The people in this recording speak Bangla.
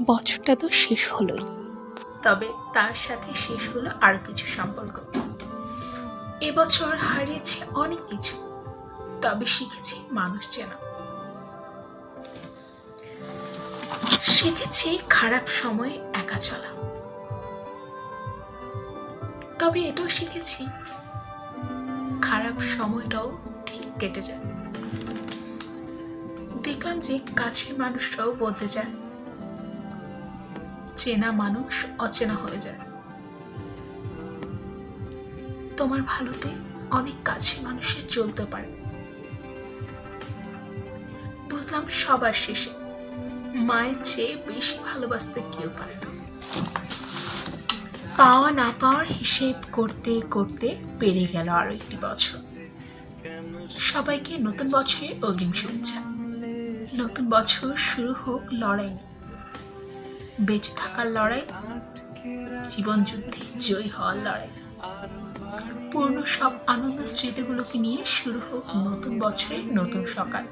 বছরটা তো শেষ হলোই, তবে তার সাথে শেষ হলো আরো কিছু সম্পর্ক। এবছর হারিয়েছি অনেক কিছু, তবে শিখেছি মানুষ চেনা। শিখেছি খারাপ সময়ে একা চলা, তবে এটাও শিখেছি খারাপ সময়টাও ঠিক কেটে যায়। দেখলাম যে কাছের মানুষরাও বদলে যায়, চেনা মানুষ অচেনা হয়ে যায়। তোমার ভালোতে অনেক কাছের মানুষের চলতে পারে। বুঝলাম সবার শেষে মায়ের চেয়ে বেশি ভালোবাসতে কেউ পারে না। পাওয়া না পাওয়ার হিসেব করতে করতে পেরিয়ে গেল আরো একটি বছর। সবাইকে নতুন বছরের অগ্রিম শুভেচ্ছা। নতুন বছর শুরু হোক লড়াই নিয়ে, বেঁচে থাকার লড়াই, জীবন যুদ্ধে জয়ী হওয়ার লড়াই। পূর্ণ সব আনন্দ স্মৃতিগুলোকে নিয়ে শুরু হোক নতুন বছরের নতুন সকাল।